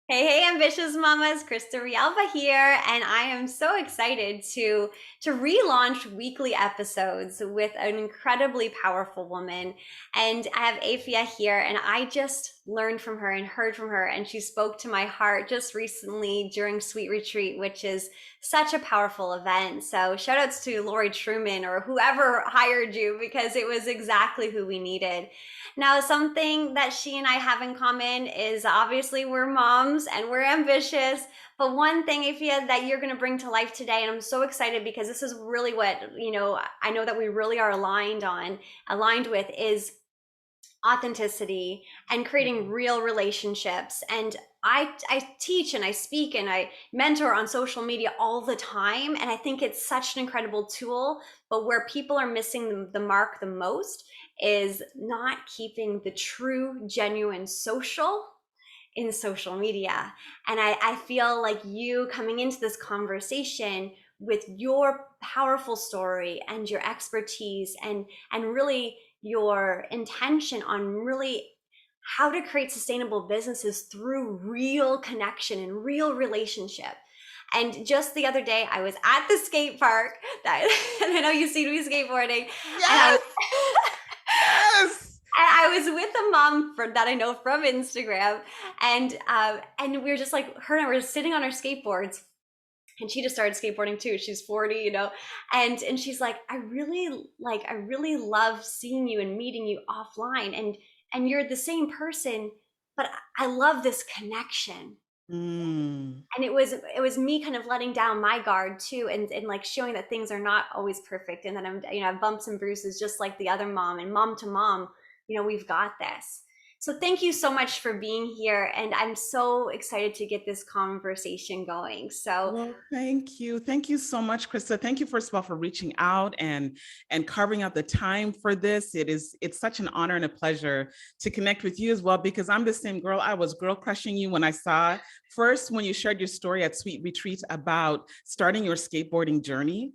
Hey, ambitious mamas, Krista Rialba here, and I am so excited to relaunch weekly episodes with an incredibly powerful woman. And I have Afia here, and I just learned from her and heard from her, and she spoke to my heart just recently during Sweet Retreat, which is such a powerful event. So shout outs to Lori Truman or whoever hired you because it was exactly who we needed. Now, something that she and I have in common is obviously we're moms and we're ambitious. But one thing, Afia, that you're going to bring to life today, and I'm so excited because this is really what, I know that we really are aligned with is authenticity and creating real relationships. And I teach and I speak and I mentor on social media all the time. And I think it's such an incredible tool. But where people are missing the mark the most is not keeping the true, genuine social in social media. And I feel like you coming into this conversation with your powerful story and your expertise and really your intention on really how to create sustainable businesses through real connection and real relationship. And just the other day, I was at the skate park that, and I know you see me skateboarding, and I was Yes, yes. and I was with a mom that I know from Instagram, and we were just like her and I were sitting on our skateboards, and she just started skateboarding too. She's 40, and she's like, I really love seeing you and meeting you offline, and you're the same person, but I love this connection. Mm. And it was me kind of letting down my guard too, and like showing that things are not always perfect, and that I have bumps and bruises just like the other mom, and mom to mom, we've got this. So thank you so much for being here, and I'm so excited to get this conversation going. So Well, thank you. Thank you so much, Krista. Thank you, first of all, for reaching out and carving out the time for this. It's such an honor and a pleasure to connect with you as well, because I'm the same girl. I was girl crushing you when I saw first when you shared your story at Sweet Retreat about starting your skateboarding journey.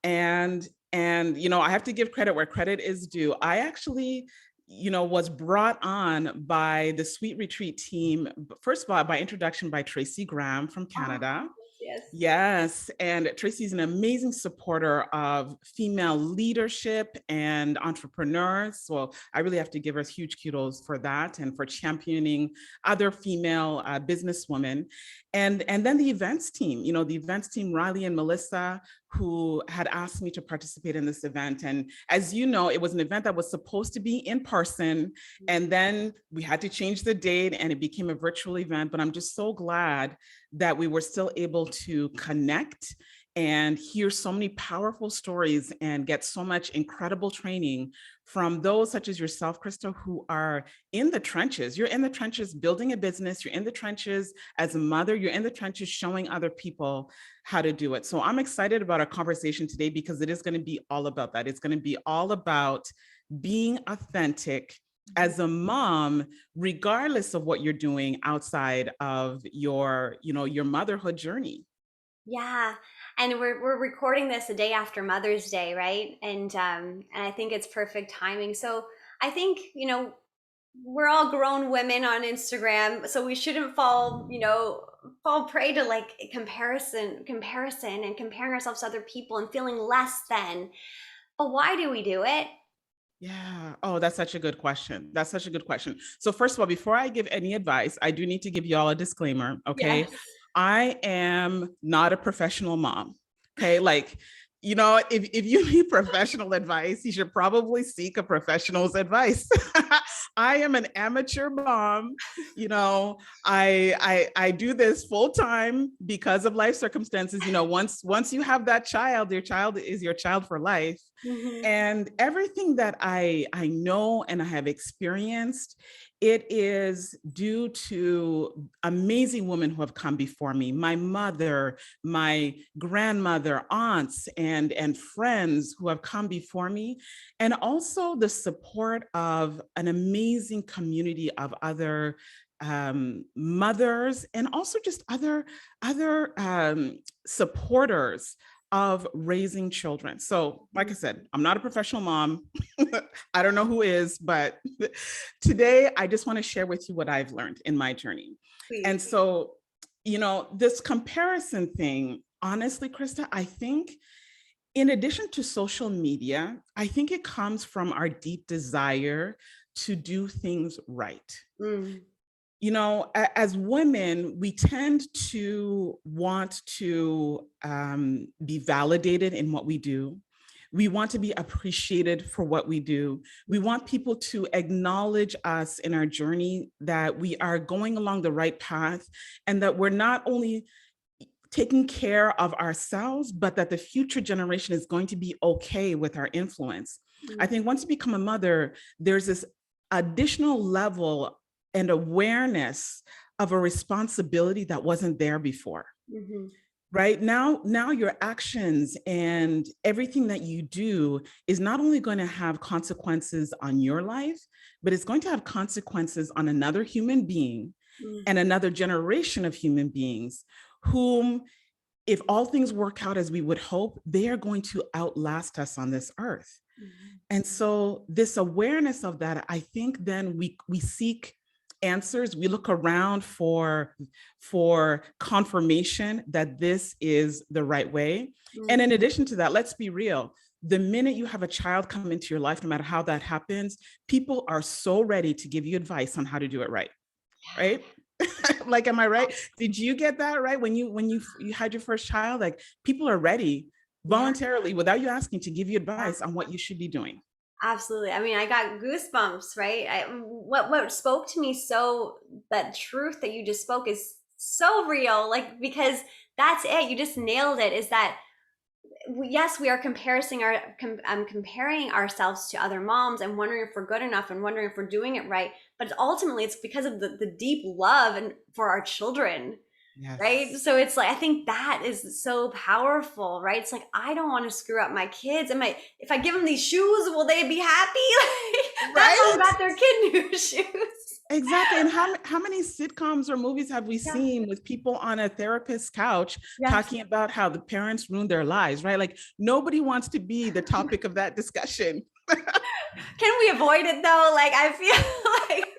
And I have to give credit where credit is due. I actually was brought on by the Sweet Retreat team, first of all, by introduction by Tracy Graham from oh, Canada. yes. Yes, and Tracy's an amazing supporter of female leadership and entrepreneurs. So I really have to give her huge kudos for that and for championing other female businesswomen. And then the events team, the events team, Riley and Melissa, who had asked me to participate in this event. And as you know, it was an event that was supposed to be in person, and then we had to change the date and it became a virtual event. But I'm just so glad that we were still able to connect and hear so many powerful stories and get so much incredible training from those such as yourself, Krista, who are in the trenches. You're in the trenches building a business. You're in the trenches as a mother. You're in the trenches showing other people how to do it. So I'm excited about our conversation today because it is going to be all about that. It's going to be all about being authentic as a mom, regardless of what you're doing outside of your motherhood journey. Yeah, and we're recording this a day after Mother's Day, right? And I think it's perfect timing. So I think, we're all grown women on Instagram, so we shouldn't fall prey to like comparison and comparing ourselves to other people and feeling less than. But why do we do it? Yeah. Oh, that's such a good question. That's such a good question. So first of all, before I give any advice, I do need to give you all a disclaimer. Okay. Yes. I am not a professional mom. Okay. Like, if you need professional advice, you should probably seek a professional's advice. I am an amateur mom. I do this full time because of life circumstances. Once you have that child, your child is your child for life. Hmm. And everything that I know and I have experienced, it is due to amazing women who have come before me, my mother, my grandmother, aunts, and friends who have come before me, and also the support of an amazing community of other mothers, and also just other supporters of raising children. So, like I said, I'm not a professional mom. I don't know who is, but today I just want to share with you what I've learned in my journey. And Please. so, this comparison thing, honestly, Krista, I think in addition to social media, I think it comes from our deep desire to do things right. Mm, As women, we tend to want to be validated in what we do. We want to be appreciated for what we do. We want people to acknowledge us in our journey, that we are going along the right path, and that we're not only taking care of ourselves, but that the future generation is going to be okay with our influence. I mm, think once you become a mother, there's this additional level and awareness of a responsibility that wasn't there before. mhm, Right now your actions and everything that you do is not only going to have consequences on your life, but it's going to have consequences on another human being mm, and another generation of human beings whom, if all things work out as we would hope, they are going to outlast us on this earth. mhm. And so this awareness of that, I think then we seek answers. We look around for confirmation that this is the right way. And in addition to that, let's be real. The minute you have a child come into your life, no matter how that happens, people are so ready to give you advice on how to do it right. Right? Like, am I right? Did you get that right when you had your first child? Like, people are ready Yeah, voluntarily without you asking to give you advice on what you should be doing. absolutely. I mean, I got goosebumps, right? What spoke to me, so that truth that you just spoke is so real, like, because that's it. You just nailed it. Is that yes, we are comparing ourselves to other moms and wondering if we're good enough and wondering if we're doing it right. But ultimately, it's because of the deep love and for our children, right? Yes. So it's like, I think that is so powerful, right? It's like, I don't want to screw up my kids. If I give them these shoes, will they be happy? Like, that mom Right? got their kid new shoes. Exactly. And how many sitcoms or movies have we Yeah. seen with people on a therapist's couch Yes. talking about how the parents ruined their lives, right? Like, nobody wants to be the topic of that discussion. Can we avoid it though? Like, I feel like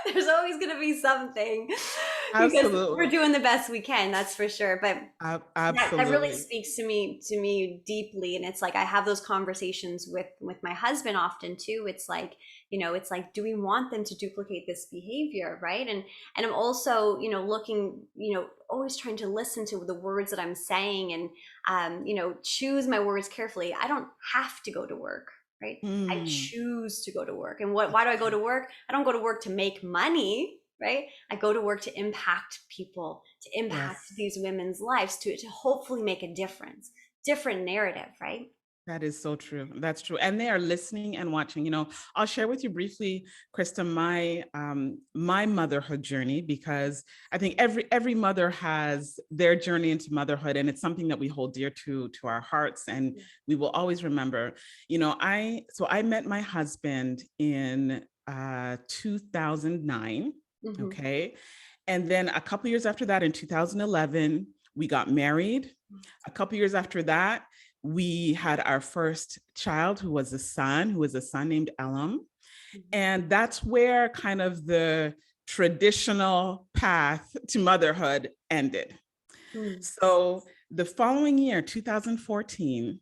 there's always going to be something, because we're Absolutely. doing the best we can, that's for sure. But that really Absolutely. speaks to me deeply, and it's like I have those conversations with my husband often too. It's like, it's like, do we want them to duplicate this behavior, right? And I'm also, looking, always trying to listen to the words that I'm saying, and choose my words carefully. I don't have to go to work, right? I Mm, choose to go to work. And why do I go to work? I don't go to work to make money, right? I go to work to impact people, to impact yes. these women's lives, to hopefully make a difference. Different narrative, right? That is so true. That's true. And they are listening and watching. I'll share with you briefly, Krista, my motherhood journey, because I think every mother has their journey into motherhood, and it's something that we hold dear to our hearts, and we will always remember. I met my husband in 2009. Mm-hmm. Okay. And then a couple years after that, in 2011, we got married. A couple years after that, we had our first child, who was a son named Elam. And that's where kind of the traditional path to motherhood ended. Mm-hmm. So the following year, 2014,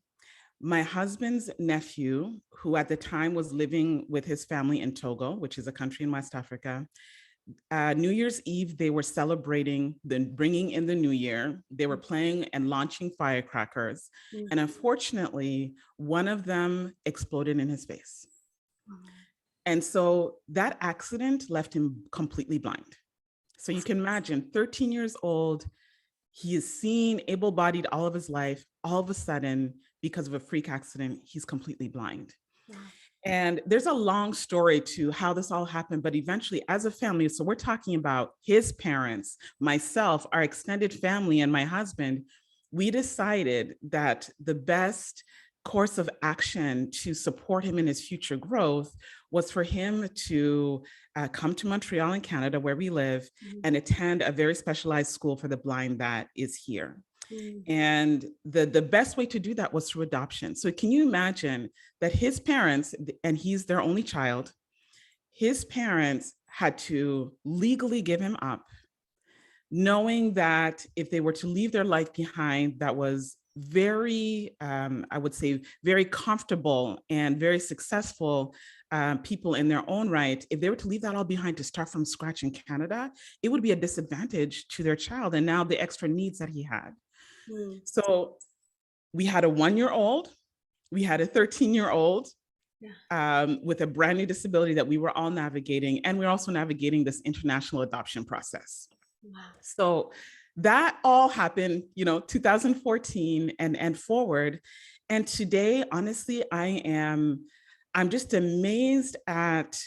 my husband's nephew, who at the time was living with his family in Togo, which is a country in West Africa, New Year's Eve, they were celebrating the bringing in the new year. They were playing and launching firecrackers. And unfortunately, one of them exploded in his face. And so that accident left him completely blind. So you can imagine, 13 years old, he is seen, able-bodied all of his life. All of a sudden, because of a freak accident, he's completely blind. Wow. And there's a long story to how this all happened, but eventually, as a family, so we're talking about his parents, myself, our extended family, and my husband, we decided that the best course of action to support him in his future growth was for him to come to Montreal in Canada, where we live, and attend a very specialized school for the blind that is here. Mm. And the best way to do that was through adoption. So can you imagine that his parents, and he's their only child, his parents had to legally give him up, knowing that if they were to leave their life behind, that was very, I would say, very comfortable and very successful people in their own right, if they were to leave that all behind to start from scratch in Canada, it would be a disadvantage to their child. And now the extra needs that he had. Mm. So we had a 1-year-old, we had a 13-year-old with a brand new disability that we were all navigating. And we're also navigating this international adoption process. Wow. So that all happened, 2014 and forward. And today, honestly, I'm just amazed at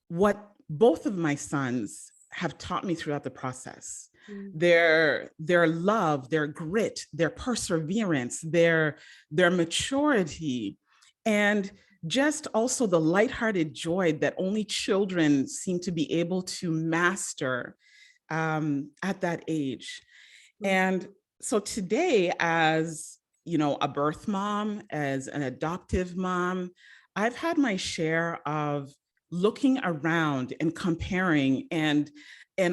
what both of my sons have taught me throughout the process. Their love, their grit, their perseverance, their maturity, and just also the lighthearted joy that only children seem to be able to master at that age. And so today, as a birth mom, as an adoptive mom, I've had my share of looking around and comparing, and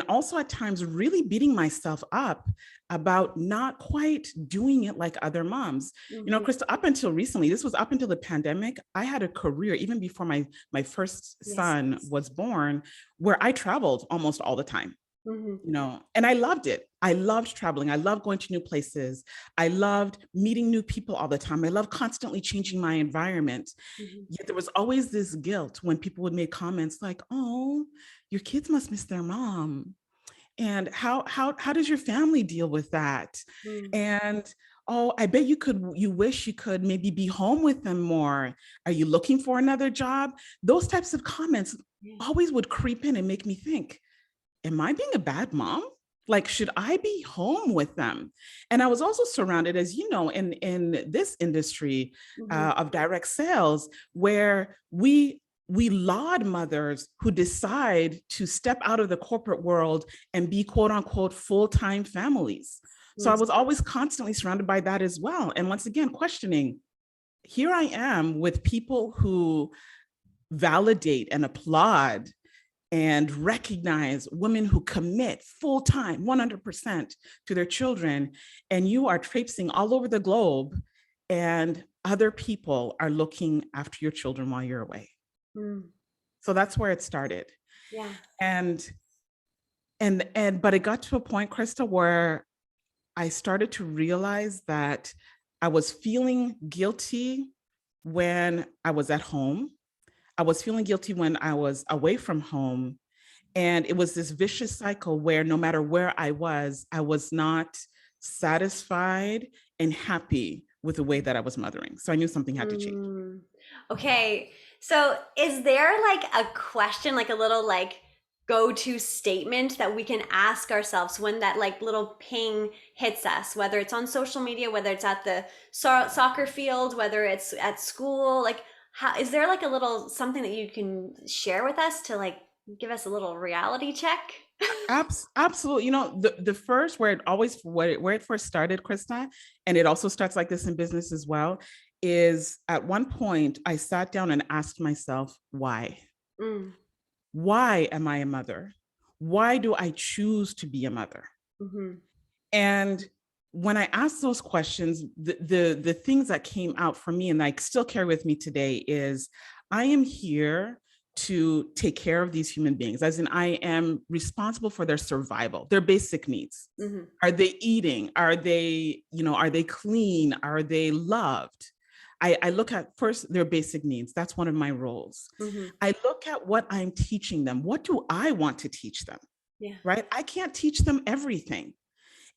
also at times really beating myself up about not quite doing it like other moms. Krista, up until recently, this was up until the pandemic, I had a career even before my first son was born, where I traveled almost all the time. And I loved it. I loved traveling. I loved going to new places. I loved meeting new people all the time. I loved constantly changing my environment. Yet there was always this guilt when people would make comments like, "Oh, your kids must miss their mom." And how does your family deal with that? And oh, I bet you wish you could maybe be home with them more. Are you looking for another job? Those types of comments always would creep in and make me think, am I being a bad mom? Like, should I be home with them? And I was also surrounded, as you know, in this industry of direct sales, where we laud mothers who decide to step out of the corporate world and be quote unquote full-time families. So I was always constantly surrounded by that as well. And once again, questioning, here I am with people who validate and applaud and recognize women who commit full-time, 100% to their children, and you are traipsing all over the globe, and other people are looking after your children while you're away. So that's where it started. Yeah. But it got to a point, Krista, where I started to realize that I was feeling guilty when I was at home. I was feeling guilty when I was away from home. And it was this vicious cycle where no matter where I was not satisfied and happy with the way that I was mothering. So I knew something had to change. Okay. So is there like a question, like a little like go-to statement that we can ask ourselves when that like little ping hits us, whether it's on social media, whether it's at the soccer field, whether it's at school, like how, is there like a little something that you can share with us to like give us a little reality check? Absolutely. The first where it first started, Krista, and it also starts like this in business as well, is at one point I sat down and asked myself, why? Why am I a mother? Why do I choose to be a mother? And when I asked those questions, the things that came out for me and I still carry with me today is I am here to take care of these human beings, as in I am responsible for their survival, their basic needs. Are they eating? Are they clean? Are they loved? I look at first their basic needs. That's one of my roles. I look at what I'm teaching them. What do I want to teach them? Right? I can't teach them everything.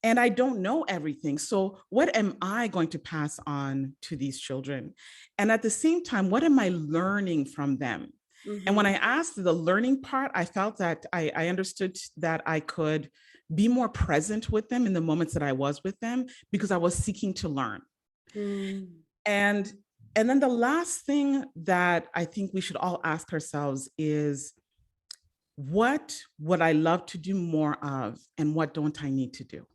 And I don't know everything. So what am I going to pass on to these children? And at the same time, what am I learning from them? And when I asked the learning part, I felt that I understood that I could be more present with them in the moments that I was with them because I was seeking to learn. And then the last thing that I think we should all ask ourselves is, what would I love to do more of and what don't I need to do?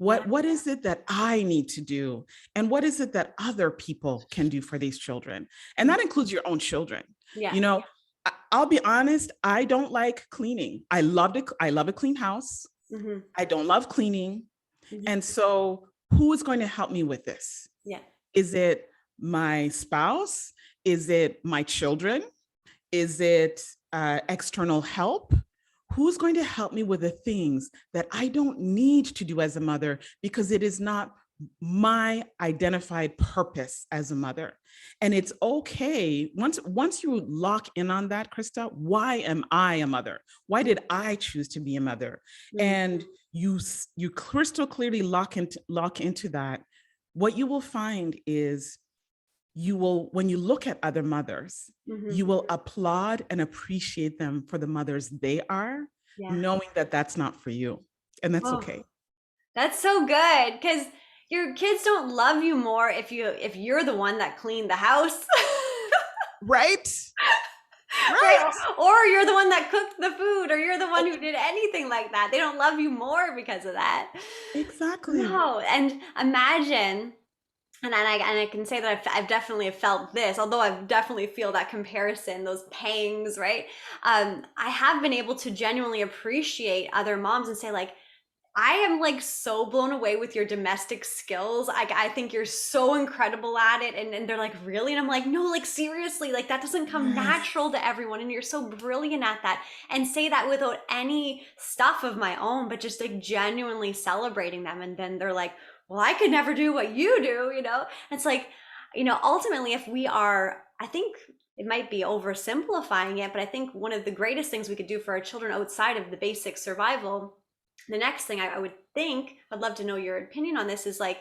Yeah. What is it that I need to do? And what is it that other people can do for these children? And that includes your own children. Yeah. You know, I'll be honest, I don't like cleaning. I love a clean house. Hmm. I don't love cleaning. Hmm. And so who is going to help me with this? Yeah. Is it my spouse? Is it my children? Is it external help? Who's going to help me with the things that I don't need to do as a mother because it is not my identified purpose as a mother? And it's okay once you lock in on that, Krista, why am I a mother? Why did I choose to be a mother? Mm-hmm. And you crystal clearly lock into that. What you will find is you will, when you look at other mothers, Mm-hmm. you will applaud and appreciate them for the mothers they are, Yeah. knowing that that's not for you. And that's Oh, okay. that's so good, because your kids don't love you more if you're the one that cleaned the house. Right? Right? Right. Or you're the one that cooked the food, or you're the one who did anything like that. They don't love you more because of that. Exactly. No, and imagine, and I can say that I've definitely felt this, although I've definitely feel that comparison, those pangs, right? I have been able to genuinely appreciate other moms and say, like, I am like so blown away with your domestic skills. I think you're so incredible at it. And they're like, really? And I'm like, no, like seriously, like that doesn't come Yes. natural to everyone. And you're so brilliant at that. And say that without any stuff of my own, but just like genuinely celebrating them. And then they're like, well, I could never do what you do, you know? And it's like, ultimately, if we are, I think it might be oversimplifying it, but I think one of the greatest things we could do for our children outside of the basic survival, the next thing I would think, I'd love to know your opinion on this, is like,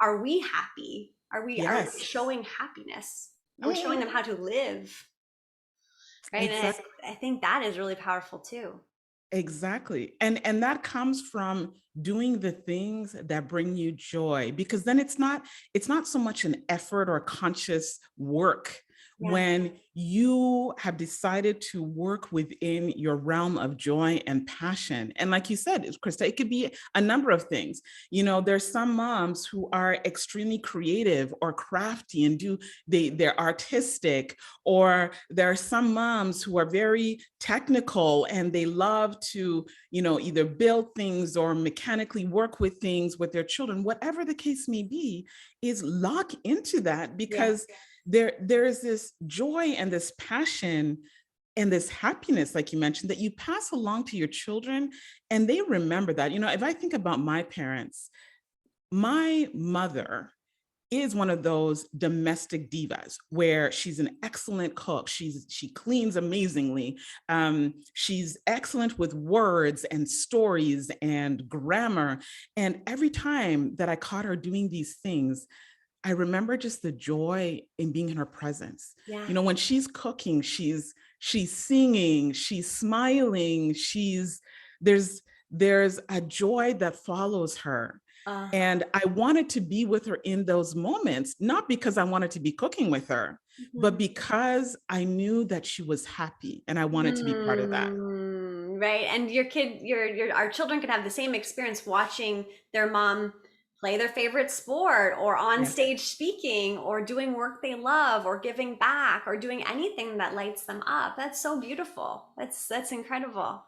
are we happy? Are we Yes. showing happiness? Are we showing them Mm, how to live? Right. And exactly. I think that is really powerful too. Exactly. And that comes from doing the things that bring you joy, because then it's not so much an effort or conscious work Yeah. when you have decided to work within your realm of joy and passion. And like you said, Krista, it could be a number of things. There's some moms who are extremely creative or crafty and they're artistic, or there are some moms who are very technical and they love to, either build things or mechanically work with things with their children. Whatever the case may be, is lock into that, Yeah. because there is this joy and this passion and this happiness, like you mentioned, that you pass along to your children, and they remember that. If I think about my parents, my mother is one of those domestic divas where she's an excellent cook. She cleans amazingly. She's excellent with words and stories and grammar. And every time that I caught her doing these things, I remember just the joy in being in her presence. Yeah. When she's cooking, she's singing, she's smiling, there's a joy that follows her. Uh, And I wanted to be with her in those moments, not because I wanted to be cooking with her, but mhm. because I knew that she was happy and I wanted to be part of that. Right. And our children can have the same experience watching their mom play their favorite sport, or on Yes, stage speaking, or doing work they love, or giving back, or doing anything that lights them up. That's so beautiful. That's incredible.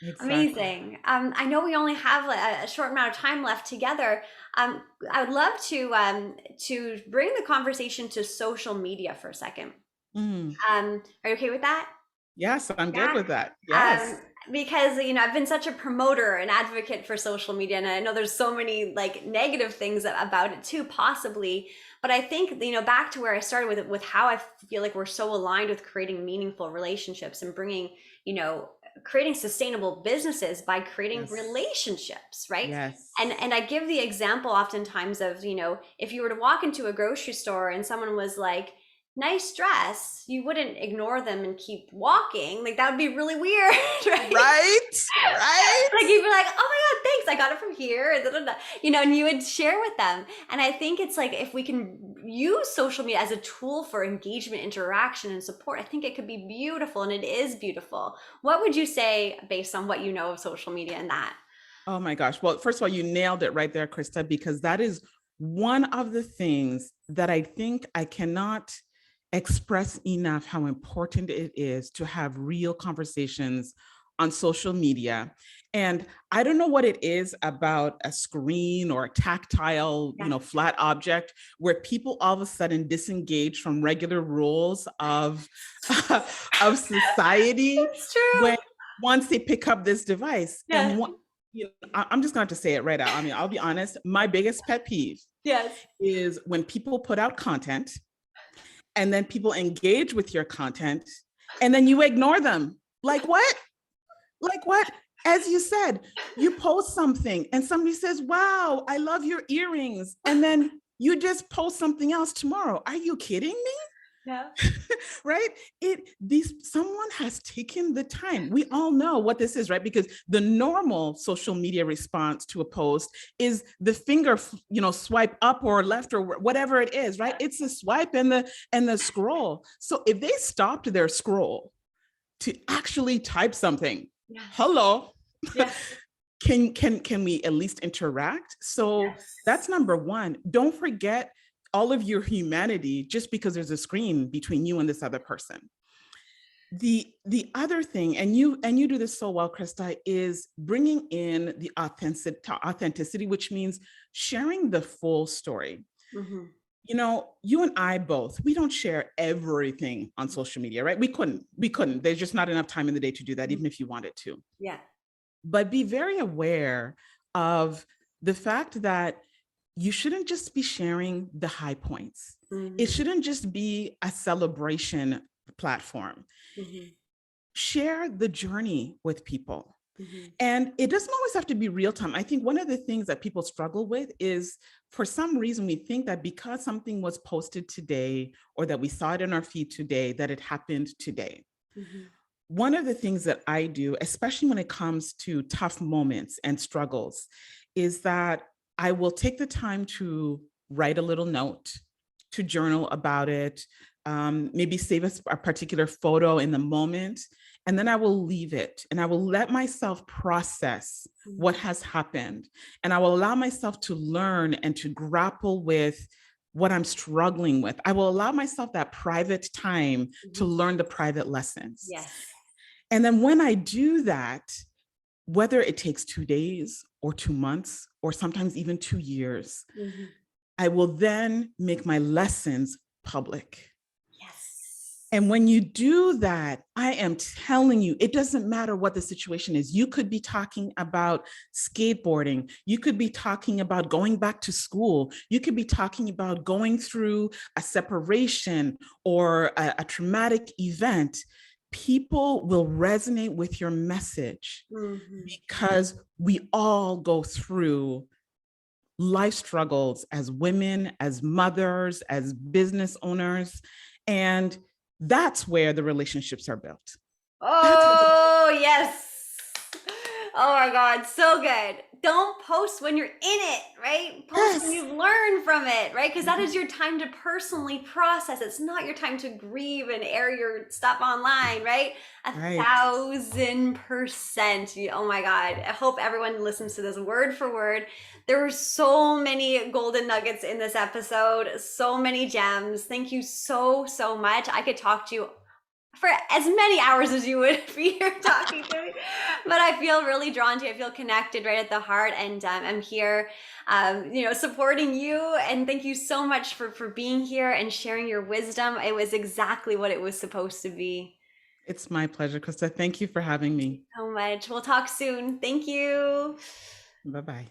exactly. Amazing. I know we only have a short amount of time left together. I would love to bring the conversation to social media for a second. Mm. Are you okay with that? Yes, I'm good Yeah. with that. Um, Yes. because I've been such a promoter and advocate for social media, and I know there's so many like negative things about it too, possibly. But I think back to where I started with how I feel like we're so aligned with creating meaningful relationships and bringing you know creating sustainable businesses by creating Yes. relationships, right? And Yes. and I give the example oftentimes of if you were to walk into a grocery store and someone was like, nice dress, you wouldn't ignore them and keep walking. Like that would be really weird, right? Right. Right. Like you'd be like, oh my God, thanks, I got it from here, da, da, da. And you would share with them. And I think it's like, if we can use social media as a tool for engagement, interaction, and support, I think it could be beautiful, and it is beautiful. What would you say based on what you know of social media and that? Oh my gosh. Well, first of all, you nailed it right there, Krista, because that is one of the things that I think I cannot express enough how important it is to have real conversations on social media. And I don't know what it is about a screen or a tactile, Yeah. flat object where people all of a sudden disengage from regular rules of of society It's true. when once they pick up this device. Yeah. And I'm just going to say it right out. I mean, I'll be honest. My biggest pet peeve Yes. is when people put out content and then people engage with your content and then you ignore them. Like what? Like what? As you said, you post something and somebody says, "Wow, I love your earrings." And then you just post something else tomorrow. Are you kidding me? Yeah. Right? Someone has taken the time. We all know what this is, right? Because the normal social media response to a post is the finger, swipe up or left or whatever it is, right? It's a swipe and the scroll. So if they stopped their scroll to actually type something, Yeah. hello, Yeah. can we at least interact? So Yes. that's number one. Don't forget all of your humanity just because there's a screen between you and this other person. The other thing, and you do this so well, Krista, is bringing in the authenticity, which means sharing the full story. Mm-hmm. You and I both, we don't share everything on social media, right? We couldn't. There's just not enough time in the day to do that, even if you wanted to. Yeah. But be very aware of the fact that you shouldn't just be sharing the high points. It Mm-hmm. shouldn't just be a celebration platform. Mm-hmm. Share the journey with people. Mm-hmm. And it doesn't always have to be real time. I think one of the things that people struggle with is, for some reason, we think that because something was posted today or that we saw it in our feed today, that it happened today. Mm-hmm. One of the things that I do, especially when it comes to tough moments and struggles, is that I will take the time to write a little note, to journal about it, maybe save a particular photo in the moment, and then I will leave it and I will let myself process what has happened. And I will allow myself to learn and to grapple with what I'm struggling with. I will allow myself that private time to Mm-hmm. learn the private lessons. Yes. And then when I do that, whether it takes 2 days or 2 months, or sometimes even 2 years, Mm-hmm. I will then make my lessons public. Yes. And when you do that, I am telling you, it doesn't matter what the situation is. You could be talking about skateboarding. You could be talking about going back to school. You could be talking about going through a separation or a traumatic event. People will resonate with your message Mm-hmm. because we all go through life struggles as women, as mothers, as business owners. And that's where the relationships are built. That's where the Oh, yes. Oh my God, so good. Don't post when you're in it, right? Post when yes. you've learned from it, right? Because that is Mhm. your time to personally process. It's not your time to grieve and air your stuff online, right? A Right. 1000%. Oh my God. I hope everyone listens to this word for word. There were so many golden nuggets in this episode, so many gems. Thank you so, so much. I could talk to you for as many hours as you would be here talking to me, but I feel really drawn to you. I feel connected right at the heart, and I'm here, supporting you. And thank you so much for being here and sharing your wisdom. It was exactly what it was supposed to be. It's my pleasure, Krista. Thank you for having Thank you me. so much. We'll talk soon. Thank you. Bye bye.